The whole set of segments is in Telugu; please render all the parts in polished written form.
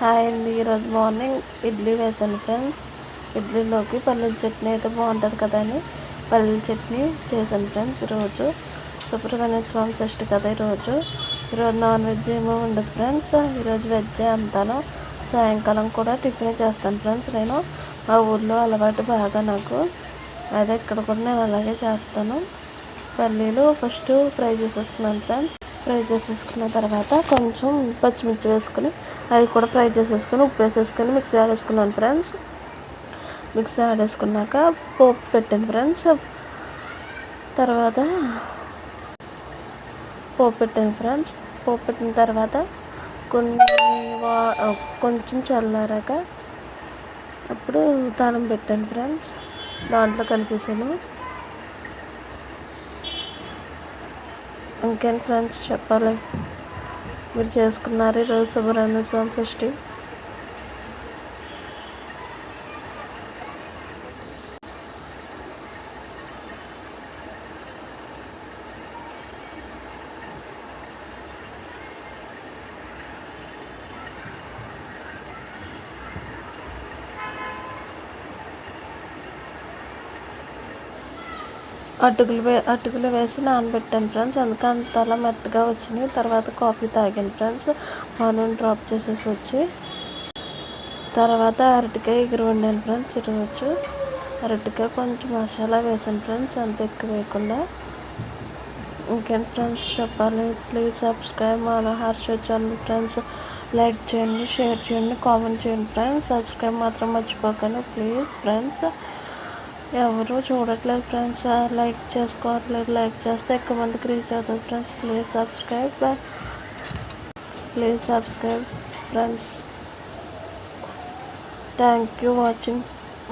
హాయ్ అండి. ఈరోజు మార్నింగ్ ఇడ్లీ వేసాను ఫ్రెండ్స్. ఇడ్లీలోకి పల్లీల చట్నీ అయితే బాగుంటుంది కదా అని పల్లీల చట్నీ చేశాను ఫ్రెండ్స్. ఈరోజు సుబ్రహ్మణ్య స్వామి షష్ఠి కదా. ఈరోజు నాన్ వెజ్ ఏమీ ఉండదు ఫ్రెండ్స్. ఈరోజు వెజ్జే అంతాను. సాయంకాలం కూడా టిఫిన్ చేస్తాను ఫ్రెండ్స్. నేను మా ఊర్లో అలవాటు బాగా నాకు. అదే ఇక్కడ కూడా నేను అలాగే చేస్తాను. పల్లీలు ఫస్ట్ ఫ్రై చేసేసుకున్నాను ఫ్రెండ్స్. ఫ్రై చేసేసుకున్న తర్వాత కొంచెం పచ్చిమిర్చి వేసుకుని అవి కూడా ఫ్రై చేసేసుకుని ఉప్పు వేసేసుకొని మిక్సీ ఆడేసుకున్నాను ఫ్రెండ్స్. మిక్సీ ఆడేసుకున్నాక పోపు పెట్టాను ఫ్రెండ్స్. తర్వాత పోపు పెట్టిన తర్వాత కొంచెం చల్లారాక అప్పుడు తానం పెట్టాను ఫ్రెండ్స్. దాంట్లో కలిపేసాను. ఇంకేం ఫ్రెండ్స్ చెప్పాలి. మీరు చేసుకున్నారు ఈరోజు సుబ్రహ్మణ్య స్వామి షష్ఠి. అటుకులు వేసి నానబెట్టాను ఫ్రెండ్స్. అందుకే అంతలా మెత్తగా వచ్చినాయి. తర్వాత కాఫీ తాగాను ఫ్రెండ్స్. మార్నింగ్ డ్రాప్ చేసేసి వచ్చి తర్వాత అరటికాయ ఎగురు వండాను ఫ్రెండ్స్. ఈరోజు అరటికాయ కొంచెం మసాలా వేసాను ఫ్రెండ్స్, అంత ఎక్కువ వేయకుండా. ఇంకేంటి ఫ్రెండ్స్ చెప్పాలి. ప్లీజ్ సబ్స్క్రైబ్ మన హర్ష ఛానల్ ఫ్రెండ్స్. లైక్ చేయండి, షేర్ చేయండి, కామెంట్ చేయండి ఫ్రెండ్స్. సబ్స్క్రైబ్ మాత్రం మర్చిపోకండి ప్లీజ్ ఫ్రెండ్స్. ఎవరు చూడట్లేదు ఫ్రెండ్స్, లైక్ చేసుకోవట్లేదు. లైక్ చేస్తే ఎక్కువ మందికి రీచ్ అవుతుంది friends. Please subscribe friends. Thank you watching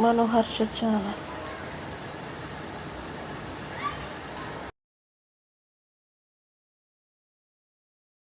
Manoharsha channel.